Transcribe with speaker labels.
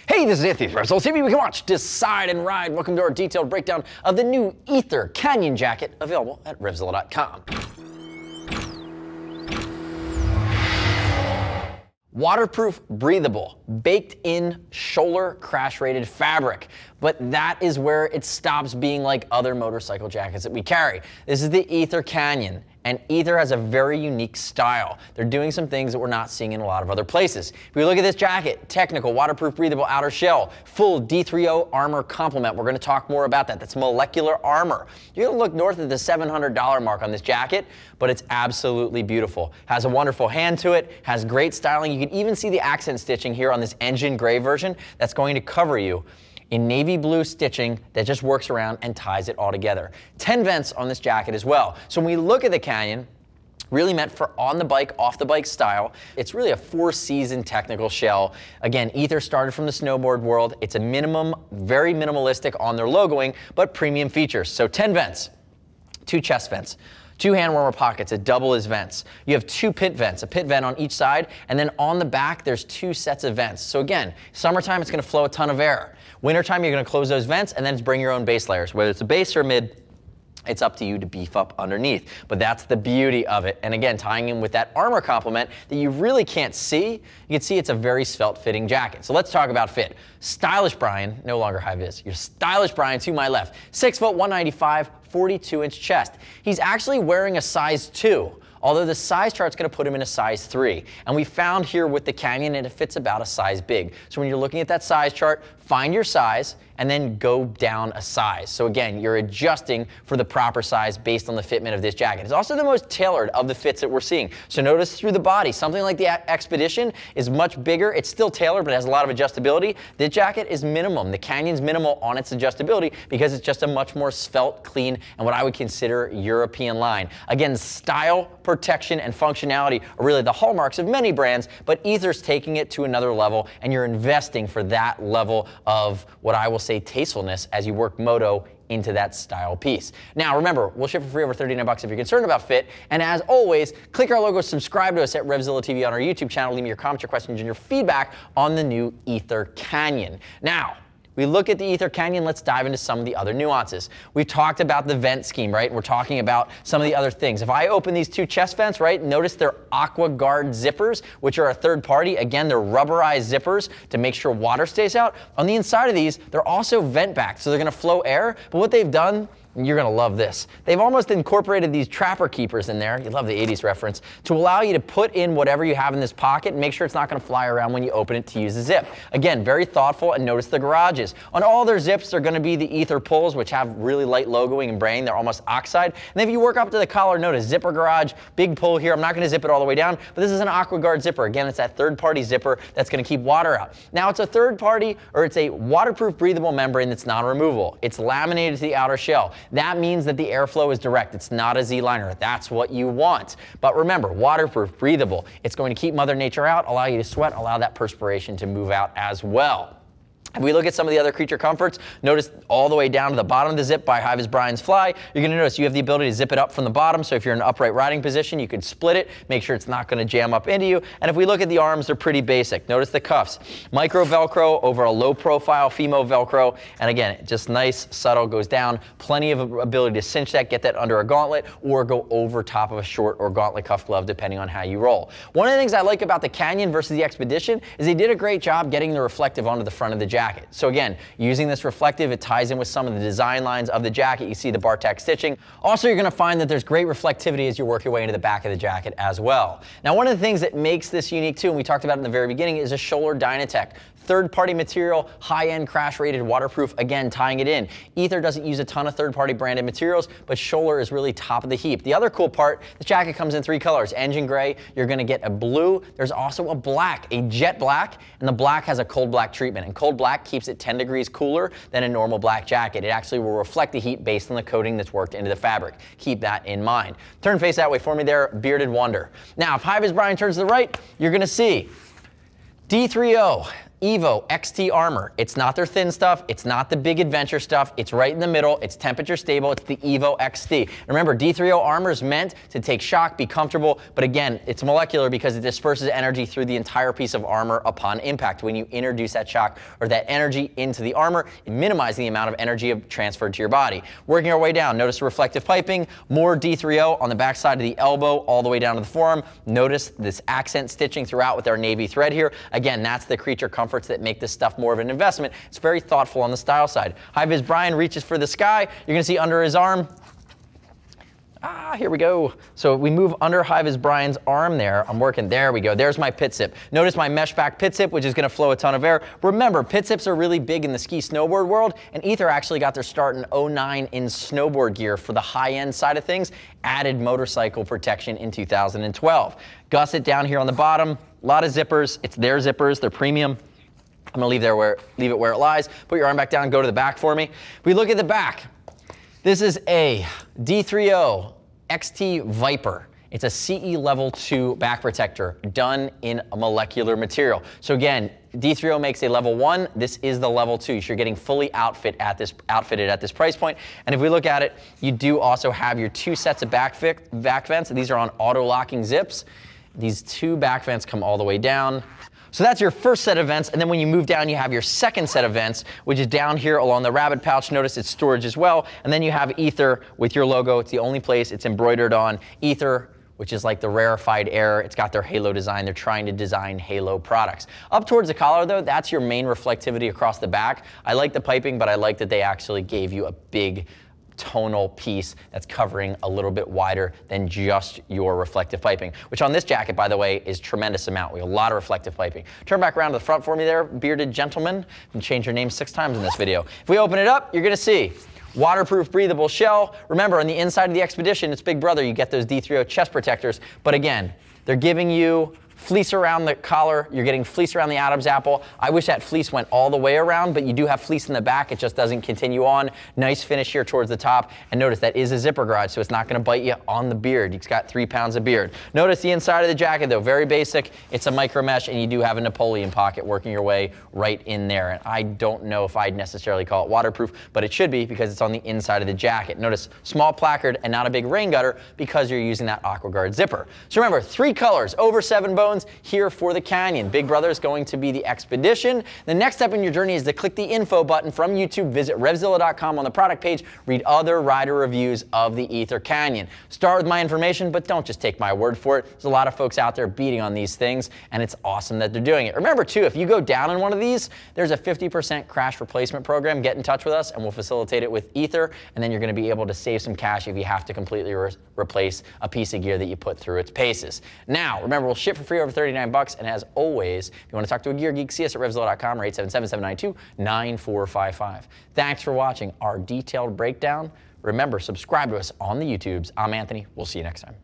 Speaker 1: Hey, this is Anthony from RevZilla TV. We can watch, decide, and ride. Welcome to our detailed breakdown of the new Aether Canyon jacket available at RevZilla.com. Waterproof, breathable, baked-in Schoeller crash-rated fabric. But that is where it stops being like other motorcycle jackets that we carry. This is the Aether Canyon, and Aether has a very unique style. They're doing some things that we're not seeing in a lot of other places. If we look at this jacket, technical, waterproof, breathable outer shell, full D3O armor complement. We're gonna talk more about that. That's molecular armor. You're gonna look north of the $700 mark on this jacket, but it's absolutely beautiful. Has a wonderful hand to it, has great styling. You can even see the accent stitching here on this engine gray version that's going to cover you in navy blue stitching that just works around and ties it all together. 10 vents on this jacket as well. So when we look at the Canyon, really meant for on the bike, off the bike style. It's really a four-season technical shell. Again, Aether started from the snowboard world. It's a minimum, very minimalistic on their logoing, but premium features. So 10 vents, 2 chest vents, 2 hand warmer pockets that double as vents. You have 2 pit vents, a pit vent on each side, and then on the back there's 2 sets of vents. So again, summertime it's gonna flow a ton of air. Wintertime you're gonna close those vents and then it's bring your own base layers. Whether it's a base or mid, it's up to you to beef up underneath. But that's the beauty of it. And again, tying in with that armor complement that you really can't see, you can see it's a very svelte fitting jacket. So let's talk about fit. Stylish Brian, no longer high vis, your stylish Brian to my left, 6 foot 195, 42-inch chest. He's actually wearing a size 2. Although the size chart's gonna put him in a size 3. And we found here with the Canyon it fits about a size big. So when you're looking at that size chart, find your size and then go down a size. So again, you're adjusting for the proper size based on the fitment of this jacket. It's also the most tailored of the fits that we're seeing. So notice through the body, something like the Expedition is much bigger. It's still tailored, but it has a lot of adjustability. This jacket is minimum. The Canyon's minimal on its adjustability because it's just a much more svelte, clean, and what I would consider European line. Again, style, protection, and functionality are really the hallmarks of many brands, but Aether's taking it to another level, and you're investing for that level of what I will say tastefulness as you work moto into that style piece. Now remember, we'll ship for free over 39 bucks if you're concerned about fit, and as always, click our logo, subscribe to us at RevZilla TV on our YouTube channel, leave me your comments, your questions, and your feedback on the new Aether Canyon. Now, we look at the Aether Canyon, let's dive into some of the other nuances. We've talked about the vent scheme, right? We're talking about some of the other things. If I open these 2 chest vents, right, notice they're Aqua Guard zippers, which are a third party. Again, they're rubberized zippers to make sure water stays out. On the inside of these, they're also vent backed, so they're gonna flow air, but what they've done, you're gonna love this. They've almost incorporated these trapper keepers in there, you love the 80s reference, to allow you to put in whatever you have in this pocket and make sure it's not gonna fly around when you open it to use the zip. Again, very thoughtful, and notice the garages. On all their zips, they're gonna be the Aether pulls, which have really light logoing and branding. They're almost oxide. And then if you work up to the collar, notice zipper garage, big pull here. I'm not gonna zip it all the way down, but this is an Aqua Guard zipper. Again, it's that third-party zipper that's gonna keep water out. Now it's a third-party, or it's a waterproof breathable membrane that's non-removable. It's laminated to the outer shell. That means that the airflow is direct. It's not a Z-liner. That's what you want. But remember, waterproof, breathable. It's going to keep Mother Nature out, allow you to sweat, allow that perspiration to move out as well. If we look at some of the other creature comforts, notice all the way down to the bottom of the zip by High-Vis Brian's Fly, you're going to notice you have the ability to zip it up from the bottom, so if you're in an upright riding position, you can split it, make sure it's not going to jam up into you. And if we look at the arms, they're pretty basic. Notice the cuffs. Micro Velcro over a low profile Fimo Velcro, and again, just nice, subtle, goes down. Plenty of ability to cinch that, get that under a gauntlet, or go over top of a short or gauntlet cuff glove, depending on how you roll. One of the things I like about the Canyon versus the Expedition is they did a great jab getting the reflective onto the front of the jacket. So again, using this reflective, it ties in with some of the design lines of the jacket. You see the Bartek stitching. Also, you're gonna find that there's great reflectivity as you work your way into the back of the jacket as well. Now, one of the things that makes this unique too, and we talked about it in the very beginning, is a Schoeller-dynatec. Third-party material, high-end crash-rated, waterproof, again, tying it in. Aether doesn't use a ton of third-party branded materials, but Schoeller is really top of the heap. The other cool part, the jacket comes in 3 colors. Engine gray, you're gonna get a blue, there's also a black, a jet black, and the black has a cold black treatment, and cold black keeps it 10 degrees cooler than a normal black jacket. It actually will reflect the heat based on the coating that's worked into the fabric. Keep that in mind. Turn face that way for me there, Bearded Wonder. Now, if High-Vis Brian turns to the right, you're gonna see D3O. Evo Xt Armor. It's not their thin stuff. It's not the big adventure stuff. It's right in the middle. It's temperature stable. It's the Evo Xt. Remember, D3O armor is meant to take shock, be comfortable, but again, it's molecular because it disperses energy through the entire piece of armor upon impact. When you introduce that shock or that energy into the armor, it minimizes the amount of energy transferred to your body. Working our way down, notice the reflective piping, more D3O on the back side of the elbow all the way down to the forearm. Notice this accent stitching throughout with our navy thread here. Again, that's the creature comforts that make this stuff more of an investment. It's very thoughtful on the style side. High-vis Brian reaches for the sky. You're going to see under his arm. Here we go. So we move under High-vis Brian's arm there. I'm working. There we go. There's my pit zip. Notice my mesh back pit zip, which is going to flow a ton of air. Remember, pit zips are really big in the ski snowboard world, and Aether actually got their start in '09 in snowboard gear for the high-end side of things, added motorcycle protection in 2012. Gusset down here on the bottom. A lot of zippers. It's their zippers. They're premium. I'm going to leave it where it lies. Put your arm back down. Go to the back for me. If we look at the back, this is a D3O XT Viper. It's a CE level 2 back protector done in a molecular material. So again, D3O makes a level 1. This is the level 2. You're getting fully outfitted at this price point. And if we look at it, you do also have your 2 sets of vac vents. These are on auto locking zips. These 2 back vents come all the way down. So that's your first set of vents, and then when you move down, you have your second set of vents, which is down here along the rabbit pouch. Notice it's storage as well, and then you have Aether with your logo. It's the only place it's embroidered on. Aether, which is like the rarefied air. It's got their halo design. They're trying to design halo products. Up towards the collar though, that's your main reflectivity across the back. I like the piping, but I like that they actually gave you a big tonal piece that's covering a little bit wider than just your reflective piping, which on this jacket, by the way, is tremendous amount. We have a lot of reflective piping. Turn back around to the front for me there, bearded gentleman, and change your name 6 times in this video. If we open it up, you're gonna see waterproof, breathable shell. Remember, on the inside of the Expedition, it's big brother. You get those D3O chest protectors, but again, they're giving you fleece around the collar. You're getting fleece around the Adam's apple. I wish that fleece went all the way around, but you do have fleece in the back. It just doesn't continue on. Nice finish here towards the top. And notice that is a zipper garage, so it's not going to bite you on the beard. It's got 3 pounds of beard. Notice the inside of the jacket, though, very basic. It's a micro mesh, and you do have a Napoleon pocket working your way right in there. And I don't know if I'd necessarily call it waterproof, but it should be because it's on the inside of the jacket. Notice small placard and not a big rain gutter because you're using that AquaGuard zipper. So remember, 3 colors, over 7 bones here for the Canyon. Big brother is going to be the Expedition. The next step in your journey is to click the info button from YouTube, visit RevZilla.com on the product page, read other rider reviews of the Aether Canyon. Start with my information, but don't just take my word for it. There's a lot of folks out there beating on these things, and it's awesome that they're doing it. Remember too, if you go down in one of these, there's a 50% crash replacement program. Get in touch with us and we'll facilitate it with Aether, and then you're going to be able to save some cash if you have to completely replace a piece of gear that you put through its paces. Now, remember, we'll ship for free over $39, and as always, if you want to talk to a gear geek, see us at RevZilla.com or 877-792-9455. Thanks for watching our detailed breakdown. Remember, subscribe to us on the YouTubes. I'm Anthony. We'll see you next time.